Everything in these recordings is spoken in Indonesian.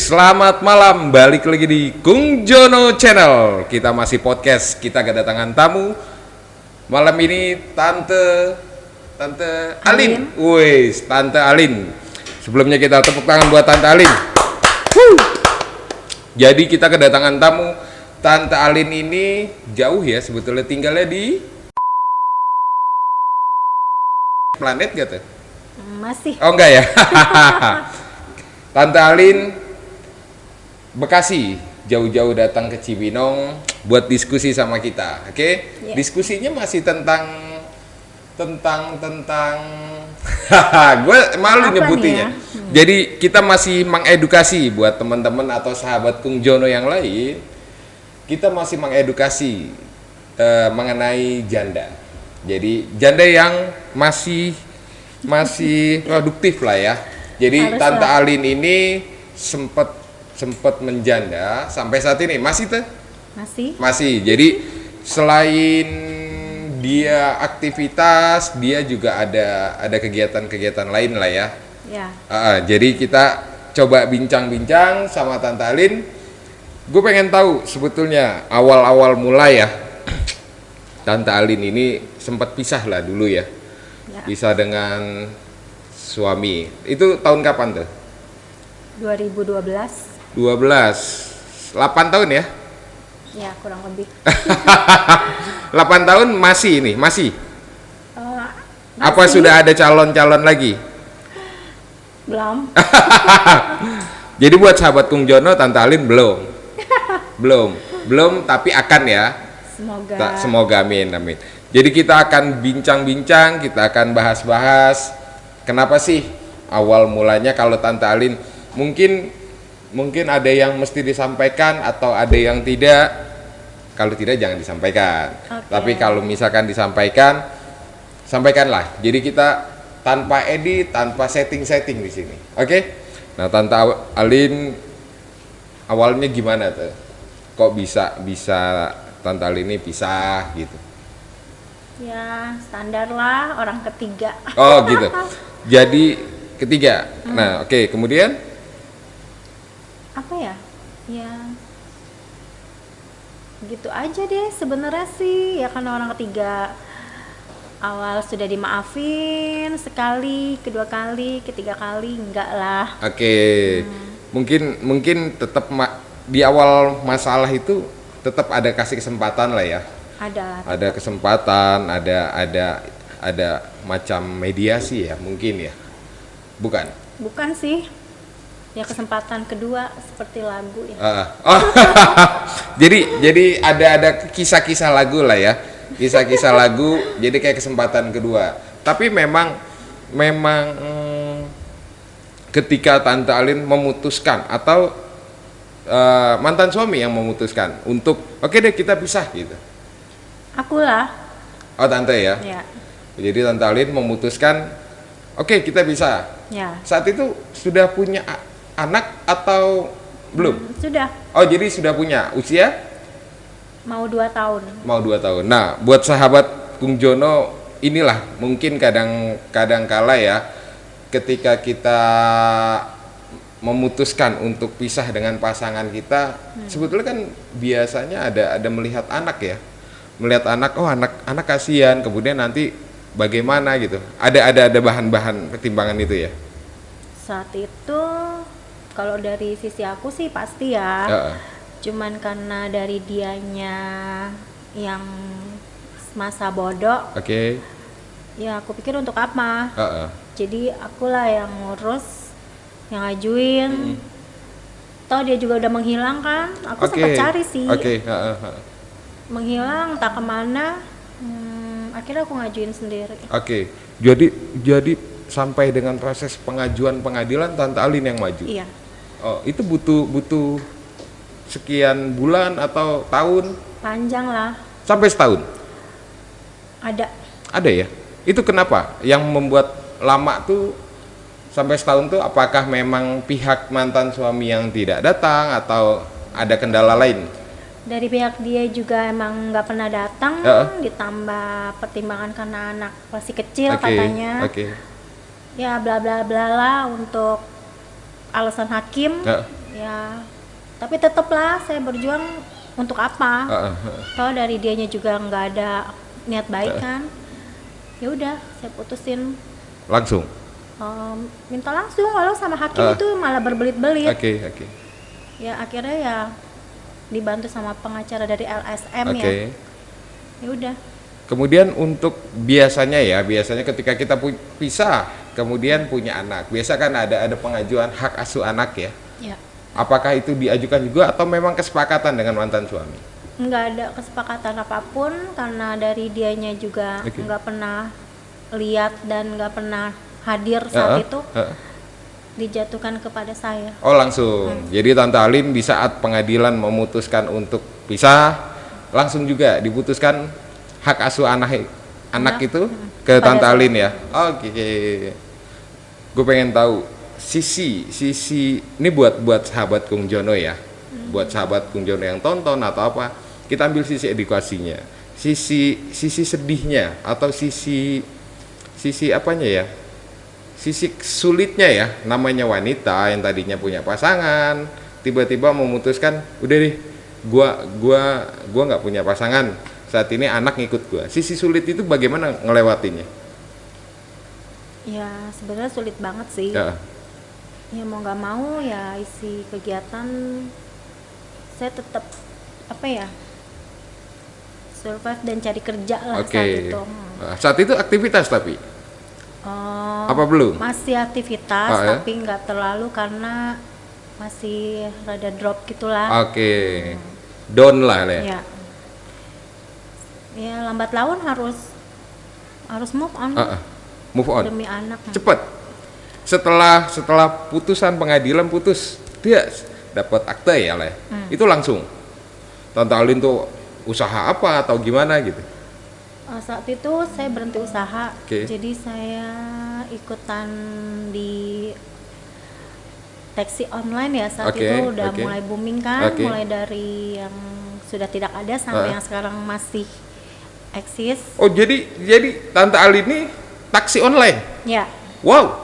selamat malam. Balik lagi di Kung Jono Channel. Kita masih podcast. Kita kedatangan tamu. Malam ini Tante Alin. Wih, Tante Alin. Sebelumnya kita tepuk tangan buat Tante Alin. Jadi kita kedatangan tamu. Tante Alin ini jauh ya sebetulnya, tinggalnya di planet gak tuh? Masih. Oh enggak ya. Tante Alin Bekasi, jauh-jauh datang ke Cibinong buat diskusi sama kita, oke? Yeah. Diskusinya masih tentang gue malu nyebutinnya. Jadi kita masih mengedukasi buat teman-teman atau sahabat Kung Jono yang lain. Kita masih mengedukasi mengenai janda. Jadi janda yang masih produktif lah ya. Jadi harus Tante lah. Alin ini sempat menjanda sampai saat ini masih tuh? Masih. Jadi selain dia aktivitas, dia juga ada kegiatan-kegiatan lain lah ya. Ya. Jadi kita coba bincang-bincang sama Tante Alin. Gue pengen tahu sebetulnya awal-awal mulai ya. Tante Alin ini sempat pisah lah dulu ya. Pisah dengan suami. Itu tahun kapan tuh? 2012. 8 tahun ya? Ya, kurang lebih. 8 tahun masih ini, masih? Apa Masih. sudah ada calon-calon lagi? Belum. Jadi buat sahabat Kung Jono, Tante Alin belum, tapi akan ya. Semoga, amin. Jadi kita akan bincang-bincang, kita akan bahas-bahas kenapa sih awal mulanya kalau Tante Alin mungkin ada yang mesti disampaikan atau ada yang tidak. Kalau tidak jangan disampaikan. Okay. Tapi kalau misalkan disampaikan, sampaikanlah. Jadi kita tanpa edit, tanpa setting di sini. Oke? Nah, Tante Alin awalnya gimana tuh? Kok bisa Tante Alin ini pisah gitu? Ya, standar lah, orang ketiga. Oh gitu. Jadi ketiga. Nah, oke. Kemudian? Apa ya? Ya, gitu aja deh sebenarnya sih. Ya kan orang ketiga. Awal sudah dimaafin sekali, kedua kali, ketiga kali enggak lah. Oke. Mungkin tetap di awal masalah itu tetap ada kasih kesempatan lah ya. Ada kesempatan, ada macam mediasi ya mungkin ya. Bukan sih. Ya kesempatan kedua seperti lagu ya. Jadi ada kisah-kisah lagu lah ya. Kisah-kisah lagu jadi kayak kesempatan kedua. Tapi memang ketika Tante Alin memutuskan atau mantan suami yang memutuskan untuk oke deh kita pisah gitu. Akulah. Oh, Tante ya. Ya. Jadi Tante Alin memutuskan oke kita bisa. Ya. Saat itu sudah punya anak atau belum? Sudah. Oh, jadi sudah punya. Usia? Mau 2 tahun. Mau 2 tahun. Nah, buat sahabat Kung Jono, inilah mungkin kadang kala ya ketika kita memutuskan untuk pisah dengan pasangan kita, sebetulnya kan biasanya ada melihat anak ya. Melihat anak, oh anak kasihan, kemudian nanti bagaimana gitu. Ada bahan-bahan pertimbangan itu ya. Saat itu kalau dari sisi aku sih pasti ya. Cuman karena dari dianya yang masa bodoh. Oke. Ya aku pikir untuk apa? Jadi akulah yang ngurus, yang ngajuin. Toh dia juga udah menghilang kan? Aku sempat cari sih. Menghilang tak kemana. Akhirnya aku ngajuin sendiri. Oke. Jadi sampai dengan proses pengajuan pengadilan Tante Alin yang maju. Iya. Oh, itu butuh sekian bulan atau tahun? Panjang lah. Sampai setahun? Ada ya? Itu kenapa? Yang membuat lama tuh sampai setahun tuh apakah memang pihak mantan suami yang tidak datang atau ada kendala lain? Dari pihak dia juga emang nggak pernah datang, ditambah pertimbangan karena anak masih kecil katanya. Ya bla bla bla lah untuk alasan hakim. Ya, tapi tetaplah saya berjuang untuk apa? Kalau dari dianya juga nggak ada niat baik kan, ya udah saya putusin langsung. Minta langsung, walau sama hakim itu malah berbelit-belit. Oke. Ya akhirnya ya dibantu sama pengacara dari LSM ya. Ya udah. Kemudian untuk biasanya ketika kita pisah, kemudian punya anak, biasa kan ada pengajuan hak asuh anak ya. Ya. Apakah itu diajukan juga atau memang kesepakatan dengan mantan suami? Nggak ada kesepakatan apapun karena dari dianya juga nggak pernah lihat dan nggak pernah hadir saat itu. Dijatuhkan kepada saya. Oh langsung. Jadi Tante Alin di saat pengadilan memutuskan untuk pisah, langsung juga diputuskan hak asuh anak itu ke Tante Alin ya. Oke. Gue pengen tahu sisi ini buat sahabat Kung Jono ya, buat sahabat Kung Jono yang tonton atau apa, kita ambil sisi edukasinya, sisi sedihnya atau sisi apanya ya, sisi sulitnya ya, namanya wanita yang tadinya punya pasangan tiba-tiba memutuskan udah deh gua nggak punya pasangan saat ini, anak ngikut gua. Sisi sulit itu bagaimana ngelewatinya? Ya sebenarnya sulit banget sih. Ya mau nggak mau ya isi kegiatan saya tetap survive dan cari kerja lah saat itu. Saat itu aktivitas tapi apa belum? Masih aktivitas tapi nggak terlalu karena masih rada drop gitulah. Down lah ya. Ya lambat laun harus move on. Move on. Demi anak. Cepet. Setelah putusan pengadilan putus, dia dapat akte ya lah. Itu langsung. Tante Alin tuh usaha apa atau gimana gitu? Saat itu saya berhenti usaha. Jadi saya ikutan di taksi online ya saat itu udah mulai booming kan, mulai dari yang sudah tidak ada sampai yang sekarang masih eksis. Oh jadi Tante Alin ini taksi online? Ya. Wow.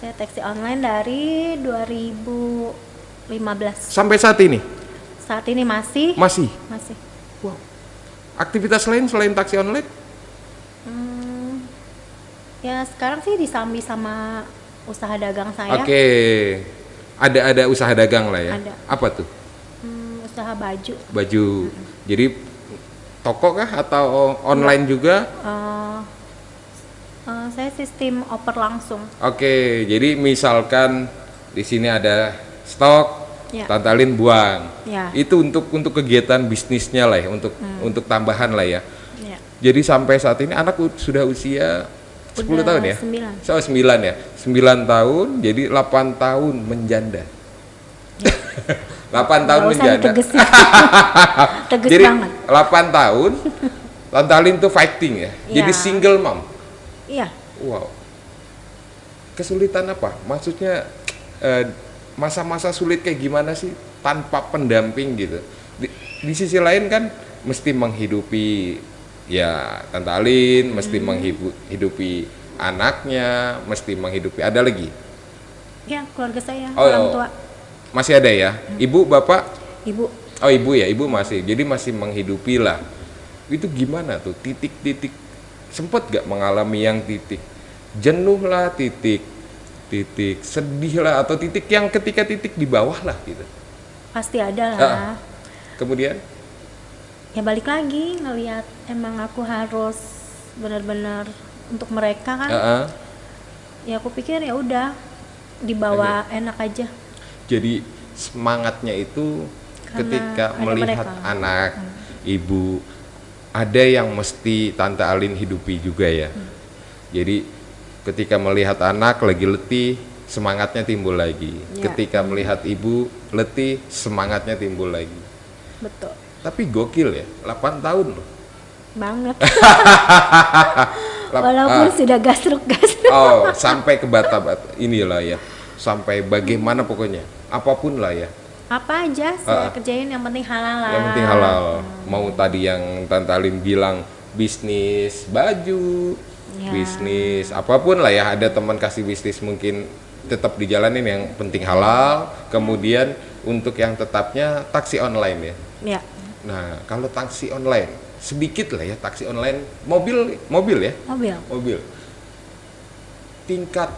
Saya taksi online dari 2015. Sampai saat ini? Saat ini masih. Wow. Aktivitas lain selain taksi online? Ya sekarang sih disambi sama usaha dagang saya. Ada usaha dagang lah ya. Ada. Apa tuh? Usaha baju. Jadi toko kah atau online juga? Saya sistem oper langsung. Jadi misalkan di sini ada stok, Tante Alin buang. Itu untuk kegiatan bisnisnya lah ya, untuk tambahan lah ya. Jadi sampai saat ini anak sudah usia 10 tahun ya? 9. 9 ya. 9 tahun, jadi 8 tahun menjanda. 8 tahun menjanda. Tegas jadi banget. 8 tahun Tante Alin tuh fighting ya. Jadi single mom. Iya. Wow. Kesulitan apa? Maksudnya masa-masa sulit kayak gimana sih tanpa pendamping gitu? Di sisi lain kan mesti menghidupi ya Tante Alin, mesti menghidupi anaknya, mesti menghidupi ada lagi. Ya, keluarga saya, orang tua. Masih ada ya? Ibu, bapak? Ibu. Oh, ibu ya, ibu masih. Jadi masih menghidupi lah. Itu gimana tuh? Titik-titik sempet gak mengalami yang titik jenuh lah, titik sedih lah, atau titik yang ketika titik di bawah lah gitu? Pasti ada lah. Kemudian? Ya balik lagi ngelihat emang aku harus benar-benar untuk mereka kan. Ya aku pikir ya udah dibawa enak aja. Jadi semangatnya itu karena ketika melihat mereka. Anak, ibu, ada yang mesti Tante Alin hidupi juga ya. Jadi ketika melihat anak lagi letih, semangatnya timbul lagi. Ketika melihat ibu letih, semangatnya timbul lagi. Betul. Tapi gokil ya, 8 tahun loh. Banget. Walaupun sudah gasruk-gasruk. Sampai ke bata-bata inilah ya. Sampai bagaimana pokoknya, apapun lah ya. Apa aja saya kerjain, yang penting halal lah. Yang penting halal. Mau tadi yang Tante Alin bilang bisnis baju, bisnis apapun lah ya. Ada teman kasih bisnis mungkin tetap dijalanin yang penting halal, kemudian untuk yang tetapnya taksi online ya. Ya. Nah, kalau taksi online sedikit lah ya, taksi online mobil ya. Mobil. Tingkat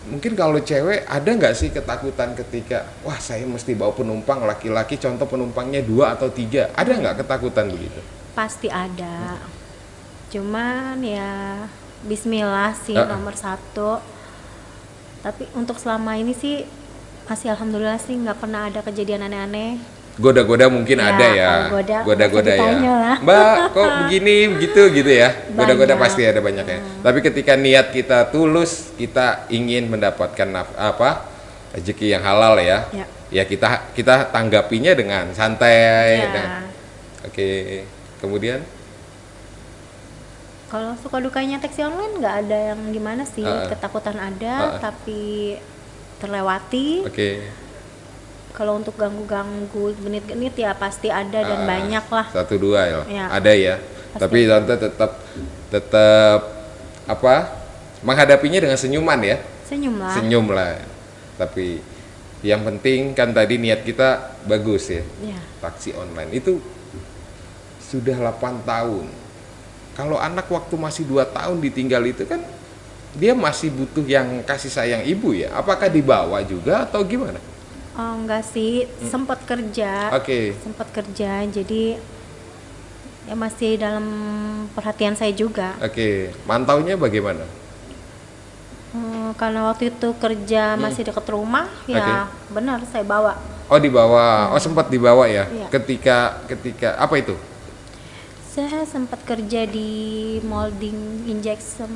mungkin kalau cewek ada nggak sih ketakutan ketika wah saya mesti bawa penumpang laki-laki, contoh penumpangnya 2 atau 3, ada nggak ketakutan begitu? Pasti ada. Cuman ya Bismillah sih nomor 1. Tapi untuk selama ini sih masih alhamdulillah sih nggak pernah ada kejadian aneh-aneh. Goda-goda mungkin ya, ada ya. Goda-goda ya. Mbak, kok begini begitu gitu ya. Goda-goda pasti ada banyak ya. Tapi ketika niat kita tulus, kita ingin mendapatkan rezeki yang halal ya. Ya kita tanggapinya dengan santai. Oke. Kemudian kalau suka dukanya taksi online nggak ada yang gimana sih, ketakutan ada tapi terlewati. Kalau untuk ganggu genit ya pasti ada dan banyak lah. 1-2 ya. Ada ya. Tapi tante tetap menghadapinya dengan senyuman ya. Senyum lah. Tapi yang penting kan tadi niat kita bagus ya. Taksi online itu sudah 8 tahun. Kalau anak waktu masih 2 tahun ditinggal itu kan dia masih butuh yang kasih sayang ibu ya. Apakah dibawa juga atau gimana? Oh enggak sih, sempat kerja. Sempat kerja, jadi ya masih dalam perhatian saya juga. Mantaunya bagaimana? Karena waktu itu kerja masih dekat rumah, ya benar saya bawa. Oh dibawa, sempat dibawa ya? Ketika apa itu? Saya sempat kerja di molding injection.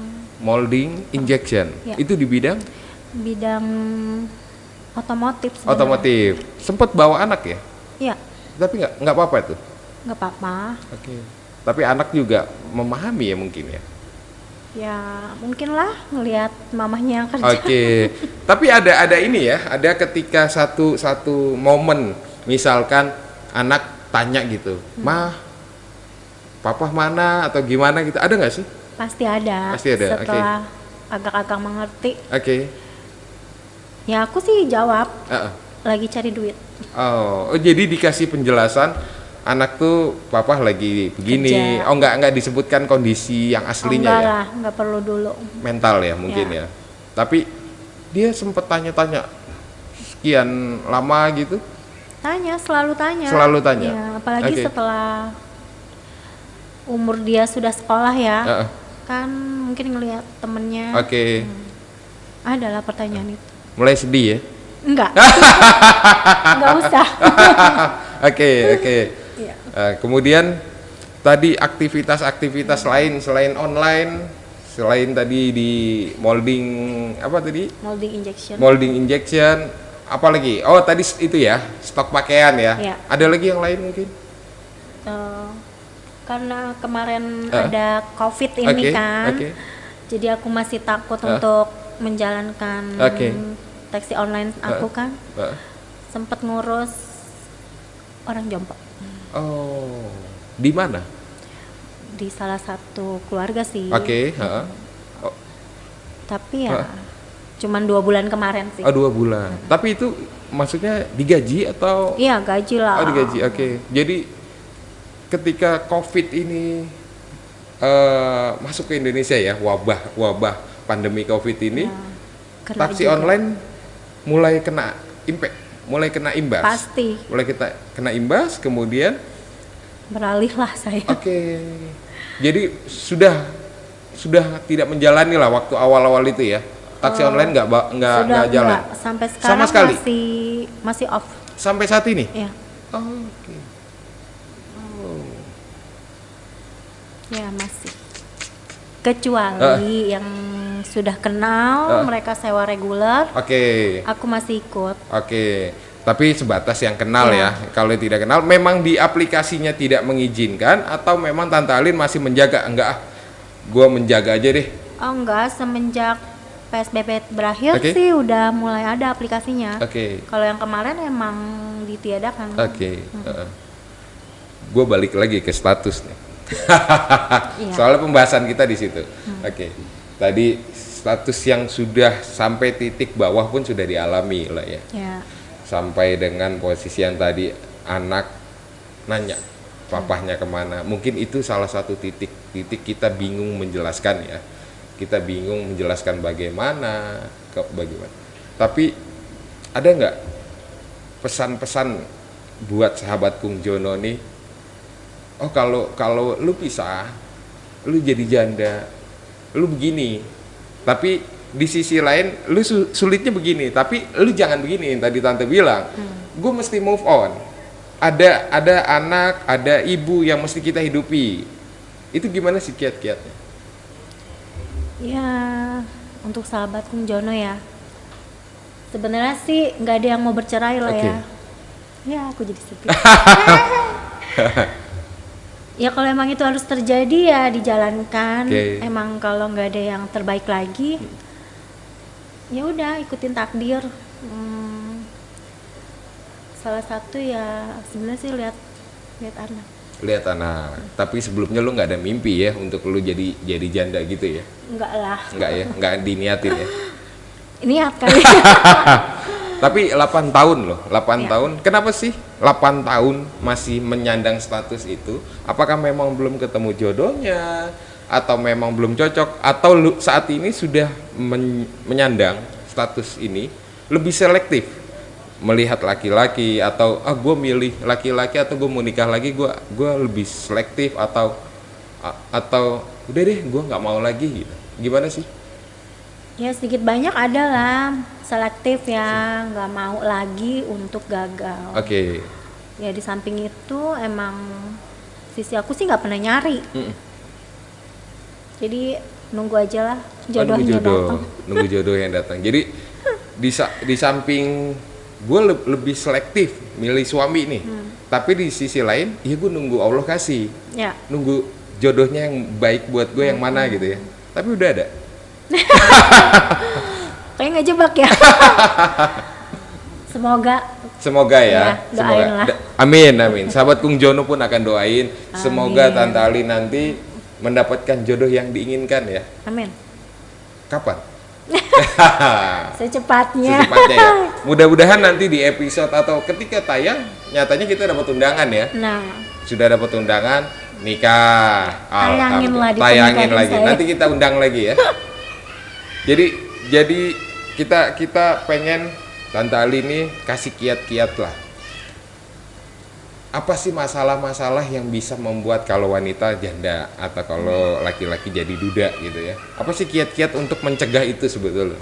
Itu di bidang otomotif sebenarnya. Otomotif. Sempat bawa anak ya? Iya. Tapi nggak apa-apa itu? Nggak apa-apa. Tapi anak juga memahami ya mungkin ya? Ya mungkin lah ngelihat mamahnya yang kerja. Tapi ada ini ya, ada ketika satu momen misalkan anak tanya gitu, Mah, Papa mana atau gimana gitu, ada nggak sih? Pasti ada. Setelah agak-agak mengerti. Ya aku sih jawab. Lagi cari duit. Jadi dikasih penjelasan anak tuh papa lagi begini. Kerja. Enggak disebutkan kondisi yang aslinya ya. Enggak perlu dulu. Mental ya mungkin ya. Tapi dia sempet tanya-tanya sekian lama gitu. Selalu tanya. Ya, apalagi setelah umur dia sudah sekolah ya, kan mungkin ngelihat temennya. Adalah pertanyaan itu. Mulai sedih ya? Enggak. Enggak usah. Kemudian tadi aktivitas lain selain online, selain tadi di molding Molding injection, apa lagi? Oh tadi itu ya, stok pakaian ya. Ada lagi yang lain mungkin? Karena kemarin ada COVID ini kan, jadi aku masih takut untuk menjalankan taksi online aku kan. Sempat ngurus orang jompo. Di mana? Di salah satu keluarga sih. Tapi ya cuman 2 bulan kemarin sih. 2 bulan. Tapi itu maksudnya digaji atau? Iya gaji lah. Digaji. Jadi ketika COVID ini masuk ke Indonesia ya, wabah pandemi COVID ini, taksi juga online mulai kena impact, mulai kena imbas. Pasti. Mulai kita kena imbas, kemudian beralihlah saya. Jadi sudah tidak menjalani lah waktu awal-awal itu ya. Taksi online nggak jalan. Sampai sekarang sama sekali masih off. Sampai saat ini? Iya. Ya masih. Kecuali yang sudah kenal, mereka sewa reguler. Aku masih ikut. Tapi sebatas yang kenal ya. Kalau tidak kenal, memang di aplikasinya tidak mengizinkan atau memang Tante Alin masih menjaga? Enggak, gua menjaga aja deh. Enggak, semenjak PSBB berakhir sih udah mulai ada aplikasinya. Kalau yang kemarin emang ditiadakan. Gua balik lagi ke status nih. Soalnya pembahasan kita di situ. Tadi status yang sudah sampai titik bawah pun sudah dialami lah ya. Sampai dengan posisi yang tadi anak nanya papahnya kemana, mungkin itu salah satu titik kita bingung menjelaskan ya, kita bingung menjelaskan bagaimana. Tapi ada nggak pesan-pesan buat sahabat Kung Jono nih? Oh kalau lu pisah, lu jadi janda, lu begini, tapi di sisi lain lu sulitnya begini, tapi lu jangan begini. Tadi tante bilang, gue mesti move on. Ada anak, ada ibu yang mesti kita hidupi. Itu gimana sih kiat-kiatnya? Ya, untuk sahabat Kung Jono ya, sebenarnya sih nggak ada yang mau bercerai lah ya. Ya, aku jadi sedih. Ya kalau emang itu harus terjadi ya dijalankan. Emang kalau nggak ada yang terbaik lagi, ya udah ikutin takdir. Salah satu ya sebenarnya sih lihat anak. Tapi sebelumnya lu nggak ada mimpi ya untuk lu jadi janda gitu ya? Nggak diniatin ya? Niat kali. Tapi 8 tahun loh, 8 tahun. Kenapa sih 8 tahun masih menyandang status itu? Apakah memang belum ketemu jodohnya, atau memang belum cocok, atau lu saat ini sudah menyandang status ini lebih selektif melihat laki-laki, atau gue milih laki-laki, atau gue mau nikah lagi, gue lebih selektif, atau udah deh gue nggak mau lagi gitu. Gimana sih? Ya sedikit banyak ada lah selektif ya, nggak mau lagi untuk gagal. Ya di samping itu emang sisi aku sih nggak pernah nyari. Jadi nunggu aja lah jodohnya datang. Nunggu jodoh yang datang. Jadi di samping gue lebih selektif milih suami nih, tapi di sisi lain ya gue nunggu Allah kasih, nunggu jodohnya yang baik buat gue yang mana gitu ya. Tapi udah ada. Kayak nggak jebak ya. Semoga ya. Doain lah. Amin. Sahabat Kung Jono pun akan doain. Semoga Tante Ali nanti mendapatkan jodoh yang diinginkan ya. Amin. Kapan? Secepatnya ya. Mudah-mudahan nanti di episode atau ketika tayang nyatanya kita dapat undangan ya. Sudah dapat undangan nikah. Tayangin lagi. Nanti kita undang lagi ya. Jadi kita pengen Tante Ali ini kasih kiat-kiat lah. Apa sih masalah-masalah yang bisa membuat kalau wanita janda atau kalau laki-laki jadi duda gitu ya? Apa sih kiat-kiat untuk mencegah itu sebetulnya?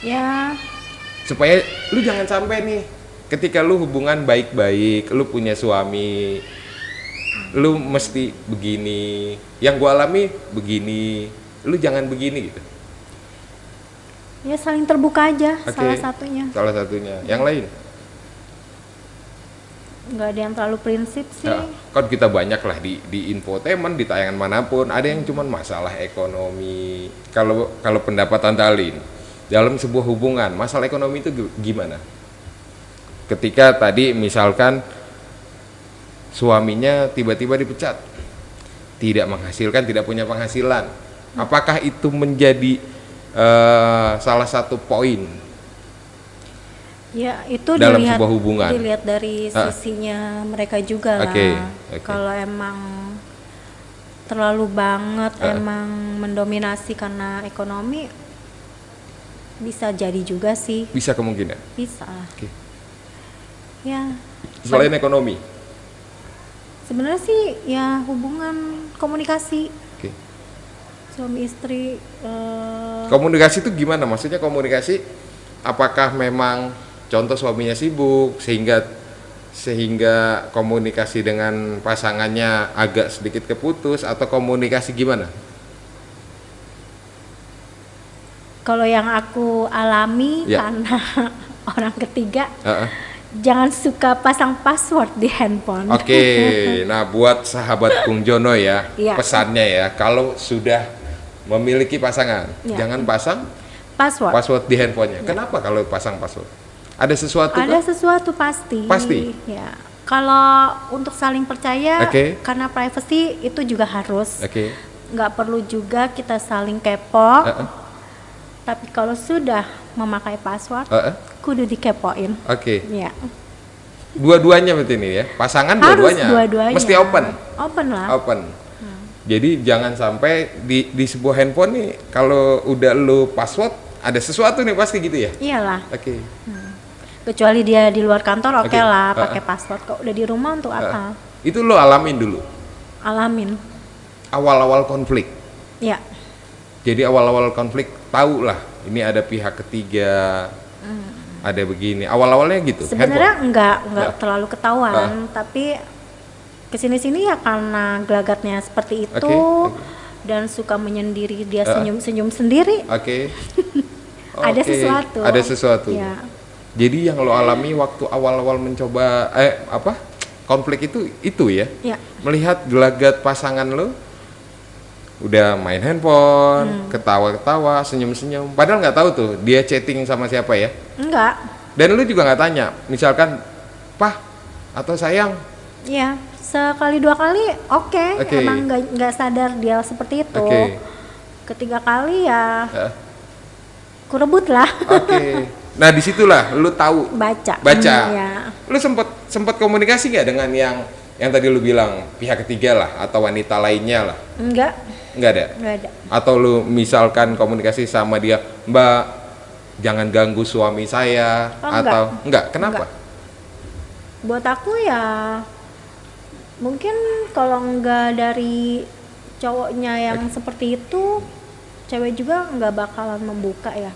Ya. Supaya lu jangan sampai nih ketika lu hubungan baik-baik, lu punya suami, lu mesti begini, yang gua alami begini, lu jangan begini gitu. Ya saling terbuka aja. Salah satunya. Yang lain? Nggak ada yang terlalu prinsip sih. Kan kita banyak lah di infotainment, di tayangan manapun ada yang cuman masalah ekonomi. Kalau pendapat Tante Ali dalam sebuah hubungan, masalah ekonomi itu gimana? Ketika tadi misalkan suaminya tiba-tiba dipecat, tidak menghasilkan, tidak punya penghasilan, apakah itu menjadi salah satu poin ya itu dalam sebuah hubungan? Dilihat dari sisinya mereka juga lah. Kalau emang terlalu banget emang mendominasi karena ekonomi, bisa jadi juga sih. Bisa kemungkinan. Bisa. Ya. Selain ekonomi? Sebenarnya sih ya hubungan komunikasi. Suami istri. Komunikasi itu gimana? Maksudnya komunikasi, apakah memang contoh suaminya sibuk sehingga komunikasi dengan pasangannya agak sedikit keputus, atau komunikasi gimana? Kalau yang aku alami karena orang ketiga, jangan suka pasang password di handphone. Nah buat sahabat Kung Jono ya, pesannya ya, kalau sudah memiliki pasangan, jangan pasang password di handphonenya. Kenapa kalau pasang password? Ada sesuatu? Ada sesuatu pasti. Ya. Kalau untuk saling percaya, karena privacy itu juga harus. nggak perlu juga kita saling kepo. Tapi kalau sudah memakai password, kudu dikepoin. Oke. Ya. Dua-duanya berarti ini ya, pasangan Harus dua-duanya. Mesti open. Open lah. Open. Jadi jangan sampai di sebuah handphone nih kalau udah lu password ada sesuatu nih pasti gitu ya. Iyalah. Oke. Kecuali dia di luar kantor oke lah pakai password. Kok udah di rumah untuk apa? Itu lo alamin dulu. Alamin. Awal-awal konflik. Ya. Jadi awal-awal konflik tahu lah ini ada pihak ketiga. Ada begini. Awal-awalnya gitu. Sebenarnya enggak terlalu ketahuan, tapi kesini-sini ya karena gelagatnya seperti itu dan suka menyendiri, dia senyum-senyum sendiri. Ada sesuatu. Ada sesuatu. Ya. Jadi yang lo alami waktu awal-awal mencoba konflik itu ya? Ya. Melihat gelagat pasangan lo udah main handphone, ketawa-ketawa, senyum-senyum. Padahal nggak tahu tuh dia chatting sama siapa ya? Enggak. Dan lu juga nggak tanya, misalkan, "Pah atau sayang?" Iya. Sekali dua kali oke. Emang nggak sadar dia seperti itu. Ketiga kali ya kurebut lah. Nah disitulah lu tahu baca. Ya. Lu sempet komunikasi nggak dengan yang tadi lu bilang pihak ketiga lah atau wanita lainnya lah? Enggak ada. Atau lu misalkan komunikasi sama dia, "Mbak, jangan ganggu suami saya." Atau enggak? Kenapa? Buat aku ya mungkin kalau enggak dari cowoknya yang seperti itu, cewek juga enggak bakalan membuka ya.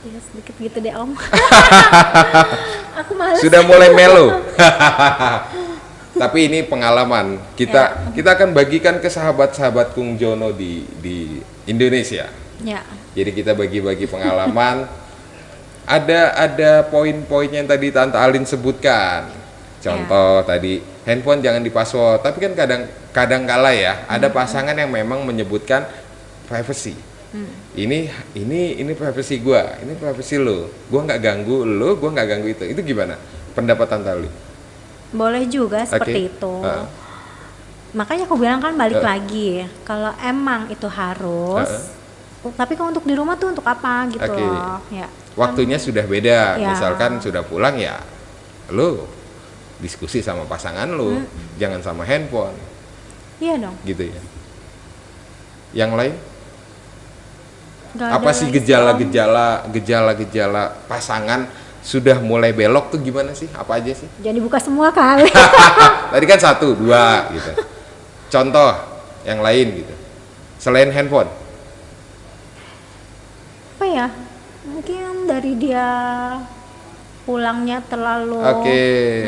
Ya sedikit gitu deh Om. Aku malas. Sudah mulai melo. Tapi ini pengalaman. Kita akan bagikan ke sahabat-sahabat Kung Jono di Indonesia. Ya. Jadi kita bagi-bagi pengalaman. Ada poin-poin yang tadi Tante Alin sebutkan. Contoh tadi handphone jangan di-password, tapi kan kadang kala ya ada pasangan yang memang menyebutkan privacy. Ini privacy gua, ini privacy lo. Gua nggak ganggu lo, gua nggak ganggu itu. Itu gimana? Pendapat Tante Alin? Boleh juga seperti itu. Makanya aku bilang kan balik lagi, kalau emang itu harus. Tapi kalau untuk di rumah tuh untuk apa gitu loh. Ya. Waktunya sudah beda. Ya. Misalkan sudah pulang ya, lo diskusi sama pasangan lo, jangan sama handphone. Iya dong. Gitu ya. Yang lain? Apa sih gejala-gejala pasangan sudah mulai belok tuh gimana sih? Apa aja sih? Jangan dibuka semua kali. Tadi kan 1, 2 gitu. Contoh yang lain gitu. Selain handphone. Apa ya? Mungkin dari dia pulangnya terlalu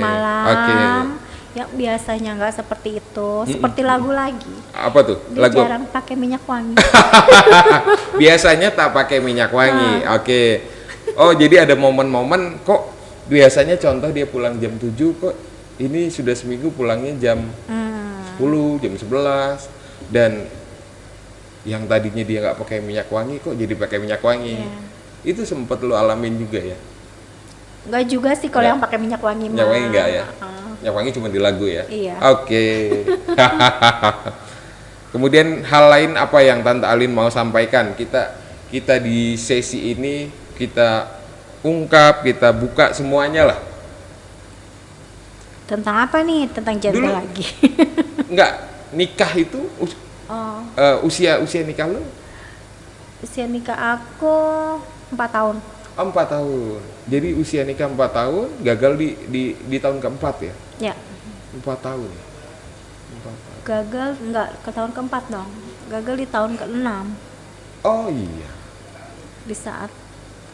malam, yang biasanya nggak seperti itu, seperti lagu lagi. Apa tuh? Dia lagu jarang pakai minyak wangi. Biasanya tak pakai minyak wangi. Oh jadi ada momen-momen kok biasanya contoh dia pulang jam 7 kok ini sudah seminggu pulangnya jam 10, jam 11 dan yang tadinya dia nggak pakai minyak wangi kok jadi pakai minyak wangi. Itu sempat lu alamin juga ya? Enggak juga sih kalau yang pakai minyak wangi. Minyak wangi enggak ya? Minyak wangi cuma di lagu ya? Iya. Kemudian hal lain apa yang Tante Alin mau sampaikan? Kita di sesi ini kita ungkap, kita buka semuanya lah. Tentang apa nih? Tentang gender lagi? Enggak, nikah itu usia nikah lu? Usia nikah aku 4 tahun. 4 tahun. Jadi usia nikah 4 tahun, gagal di tahun keempat ya? Ya. 4 tahun. 4 tahun. Gagal enggak ke tahun keempat dong. Gagal di tahun ke-6. Oh iya. Di saat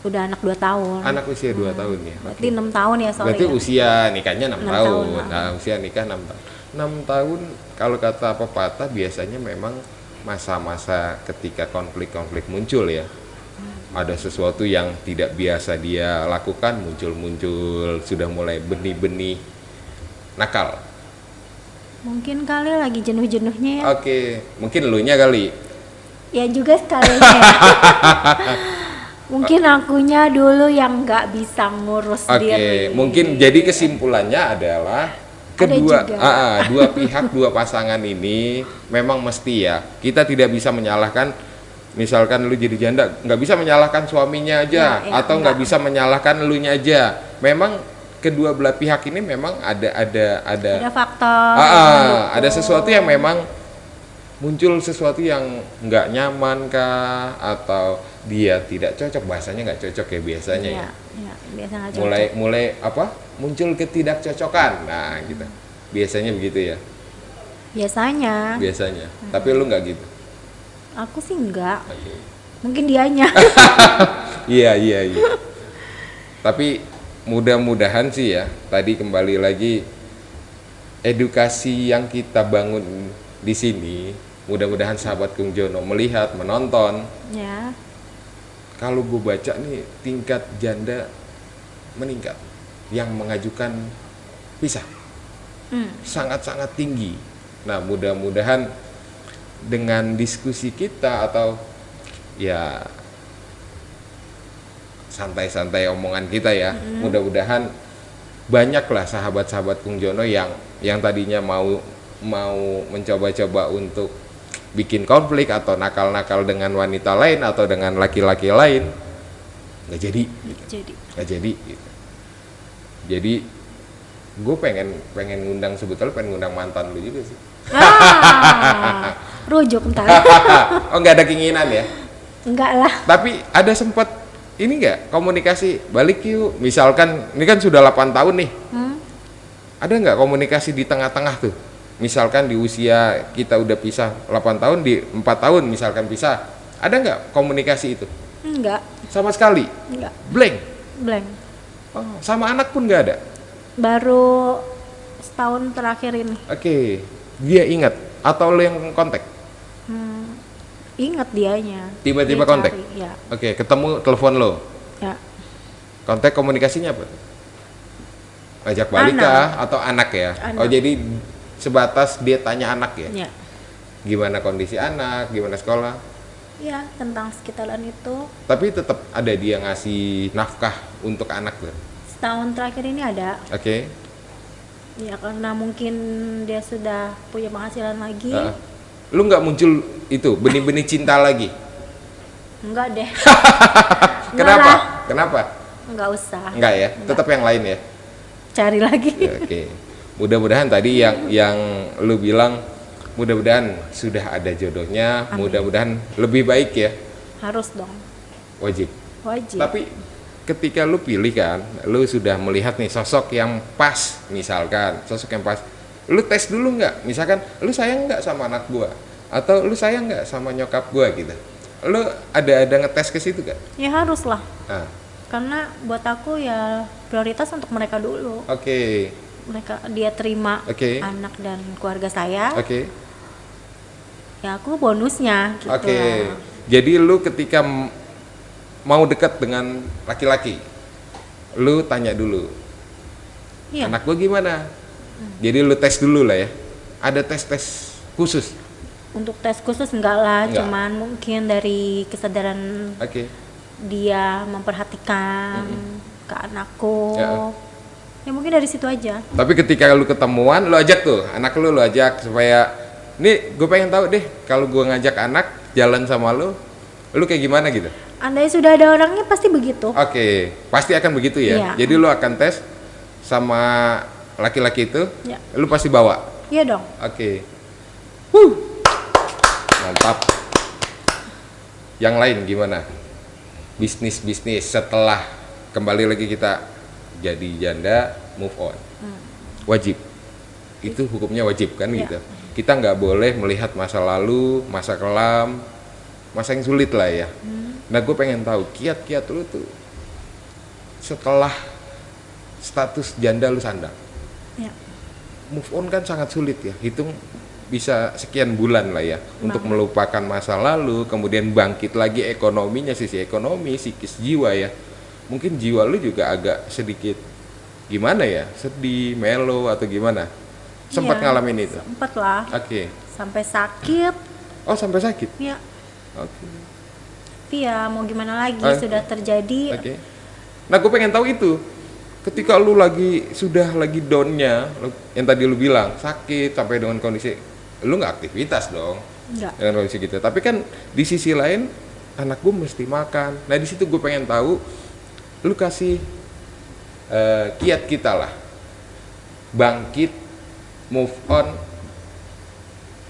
udah anak 2 tahun. Anak usia 2 tahun ya. Berarti 6 tahun ya soalnya. Berarti usia nikahnya 6 tahun. Nah, usia nikah 6 tahun. 6 tahun kalau kata pepatah biasanya memang masa-masa ketika konflik-konflik muncul ya. Ada sesuatu yang tidak biasa dia lakukan, muncul sudah mulai benih-benih nakal. Mungkin kali lagi jenuh-jenuhnya ya. Mungkin elunya kali. Ya juga sekalinya. Mungkin akunya dulu yang nggak bisa ngurus diri. Mungkin jadi kesimpulannya adalah kedua dua pihak, dua pasangan ini memang mesti ya, kita tidak bisa menyalahkan. Misalkan lu jadi janda, nggak bisa menyalahkan suaminya aja, atau nggak bisa menyalahkan elunya aja. Memang kedua belah pihak ini memang ada faktor, ada sesuatu yang memang muncul, sesuatu yang nggak nyaman kah, atau dia tidak cocok, bahasanya nggak cocok ya biasanya ya. Biasa nggak cocok. Mulai apa? Muncul ketidakcocokan, nah gitu. Biasanya begitu ya. Biasanya. Tapi lu nggak gitu. Aku sih enggak. Mungkin dianya. Iya. Tapi mudah-mudahan sih ya, tadi kembali lagi edukasi yang kita bangun di sini, mudah-mudahan sahabat Kung Jono melihat, menonton. Ya. Kalau gue baca nih, tingkat janda meningkat, yang mengajukan pisah sangat-sangat tinggi. Nah, mudah-mudahan dengan diskusi kita atau ya santai-santai omongan kita ya, mudah-mudahan banyaklah sahabat-sahabat Kung Jono yang tadinya mau mencoba-coba untuk bikin konflik atau nakal-nakal dengan wanita lain atau dengan laki-laki lain, nggak jadi gitu. Jadi gue pengen ngundang, sebetulnya pengen ngundang mantan lu juga sih. Rujuk ntar. Oh, nggak ada keinginan ya? Enggak lah. Tapi ada sempat ini nggak komunikasi balik yuk, misalkan ini kan sudah 8 tahun nih, ada nggak komunikasi di tengah-tengah tuh, misalkan di usia kita udah pisah 8 tahun, di 4 tahun misalkan pisah, ada nggak komunikasi itu? Enggak sama sekali. Enggak. Blank. Oh, sama anak pun nggak ada? Baru setahun terakhir ini. Oke. Dia ingat atau lo yang kontak? Ingat dianya. Tiba-tiba kontak? Ya. Oke, ketemu, telepon lo? Ya. Kontak, komunikasinya apa? Ajak balik kah? Atau anak ya? Anak. Oh, jadi sebatas dia tanya anak ya? Ya. Gimana kondisi anak, gimana sekolah? Ya, tentang sekitaran itu. Tapi tetap ada dia ngasih nafkah untuk anak tuh? Setahun terakhir ini ada. Oke. Ya, karena mungkin dia sudah punya penghasilan lagi. Lu nggak muncul itu benih-benih cinta lagi? Enggak deh. Kenapa? Enggak usah. Enggak ya? Tetap yang lain ya? Cari lagi. Oke. Mudah-mudahan tadi yang lu bilang, mudah-mudahan sudah ada jodohnya. Amin. Mudah-mudahan lebih baik ya. Harus dong. Wajib. Tapi ketika lu pilih kan, lu sudah melihat nih sosok yang pas, misalkan sosok yang pas, lu tes dulu nggak? Misalkan lu sayang nggak sama anak gua, atau lu sayang nggak sama nyokap gua gitu, lu ada ngetes ke situ kan? Ya harus lah. Karena buat aku ya prioritas untuk mereka dulu. Oke. Mereka, dia terima anak dan keluarga saya. Ya aku bonusnya gitu. Jadi lu ketika mau dekat dengan laki-laki, lu tanya dulu, anak gua gimana? Jadi lu tes dulu lah ya. Ada tes khusus? Untuk tes khusus enggak lah, cuman mungkin dari kesadaran dia memperhatikan ke anakku. Ya mungkin dari situ aja. Tapi ketika lu ketemuan, lu ajak tuh anak lu ajak supaya, nih gue pengen tahu deh kalau gue ngajak anak jalan sama lu kayak gimana gitu. Andai sudah ada orangnya pasti begitu. Pasti akan begitu ya. Jadi lu akan tes sama laki-laki itu, lu pasti bawa. Iya dong. Mantap. Yang lain gimana? Bisnis setelah kembali lagi kita jadi janda, move on. Wajib. Itu hukumnya wajib kan gitu. Kita nggak boleh melihat masa lalu, masa kelam, masa yang sulit lah ya. Nah, gue pengen tahu kiat-kiat lu tuh setelah status janda lu sandang. Move on kan sangat sulit ya, hitung bisa sekian bulan lah ya untuk melupakan masa lalu, kemudian bangkit lagi ekonominya, sisi ekonomi, psikis, jiwa ya. Mungkin jiwa lu juga agak sedikit gimana ya, sedih, melo atau gimana? Sempat ngalamin itu? Sempat lah. Sampai sakit. Oh, sampai sakit? Iya. Tapi ya mau gimana lagi, sudah terjadi. Nah, gue pengen tahu itu Ketika lu sudah lagi down-nya, yang tadi lu bilang sakit sampai dengan kondisi, lu nggak aktivitas dong. Enggak. Dengan kondisi gitu. Tapi kan di sisi lain anak gue mesti makan. Nah di situ gue pengen tahu, lu kasih kiat kita lah, bangkit, move on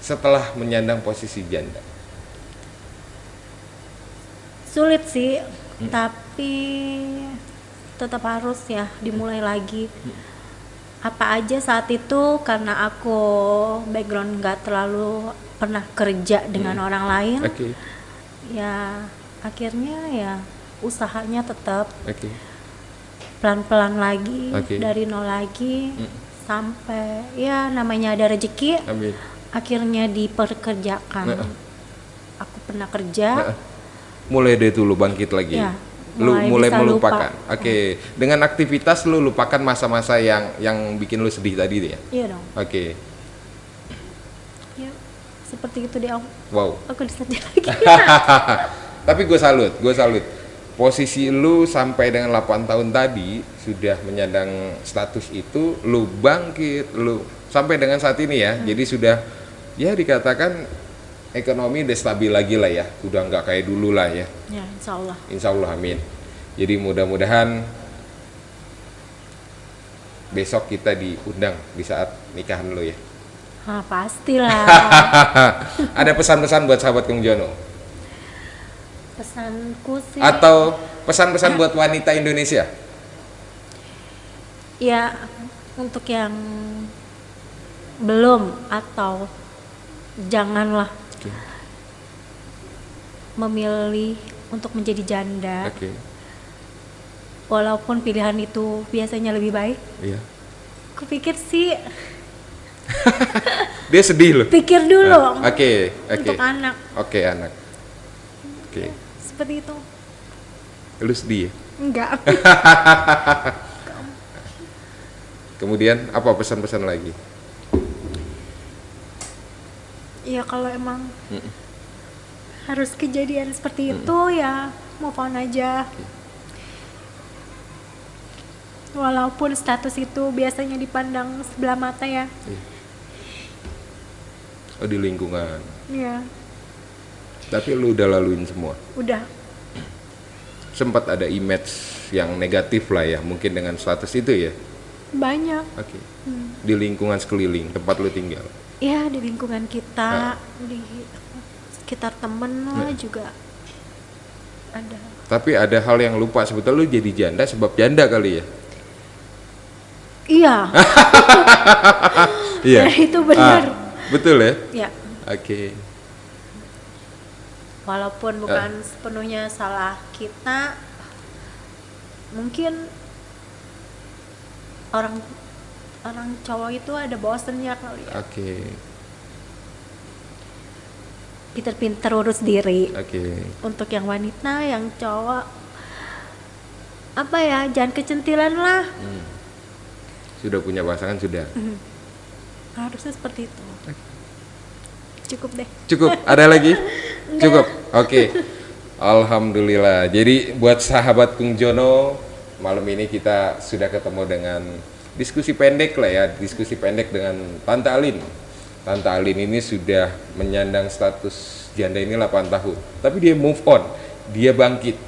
setelah menyandang posisi janda. Sulit sih, tapi tetap harus ya dimulai lagi. Apa aja saat itu, karena aku background nggak terlalu pernah kerja dengan orang lain, ya akhirnya ya usahanya tetap pelan-pelan lagi, dari nol lagi, sampai ya namanya ada rezeki. Akhirnya diperkerjakan. Aku pernah kerja. Mulai dari dulu bangkit lagi. Ya, mulai melupakan. Dengan aktivitas lu lupakan masa-masa yang bikin lu sedih tadi ya. Iya dong. Ya, seperti itu deh Om. Wow. Aku disedih lagi. Tapi gue salut. Posisi lu sampai dengan 8 tahun tadi sudah menyandang status itu, lu bangkit, lu sampai dengan saat ini ya. Jadi sudah ya dikatakan ekonomi udah stabil lagi lah ya, udah nggak kayak dulu lah ya. Ya, insya Allah, amin. Jadi mudah-mudahan besok kita diundang di saat nikahan lo ya. Pastilah. Ada pesan-pesan buat sahabat Kung Jono? Pesanku sih. Atau pesan-pesan buat wanita Indonesia? Ya, untuk yang belum atau janganlah memilih untuk menjadi janda. Walaupun pilihan itu biasanya lebih baik. Iya. Kupikir sih. Dia sedih loh. Pikir dulu. Untuk anak. Anak. Seperti itu. Lu sedih ya? Enggak. Kemudian apa pesan-pesan lagi? Ya kalau emang harus kejadian seperti itu ya move on aja. Walaupun status itu biasanya dipandang sebelah mata ya. Oh, di lingkungan. Iya. Tapi lu udah laluin semua. Udah. Sempat ada image yang negatif lah ya, mungkin dengan status itu ya. Banyak. Di lingkungan sekeliling tempat lu tinggal. Ya, di lingkungan kita, di sekitar temen lah juga ada. Tapi ada hal yang lupa, sebetulnya lu jadi janda sebab janda kali ya? Iya. Iya. Itu benar. Betul ya? Ya. Walaupun bukan sepenuhnya salah kita, mungkin orang cowok itu ada bosennya kali ya. Pinter-pinter urus diri. Untuk yang wanita, yang cowok, apa ya, jangan kecentilan lah. Sudah punya pasangan sudah. Harusnya seperti itu. Cukup deh. Cukup. Ada lagi? Cukup. Alhamdulillah. Jadi buat sahabat Kung Jono, malam ini kita sudah ketemu dengan diskusi pendek lah ya, diskusi pendek dengan Tante Alin. Tante Alin ini sudah menyandang status janda ini 8 tahun. Tapi dia move on, dia bangkit.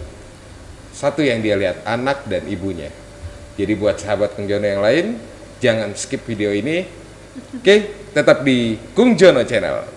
Satu yang dia lihat, anak dan ibunya. Jadi buat sahabat Kung Jono yang lain, jangan skip video ini. Tetap di Kung Jono Channel.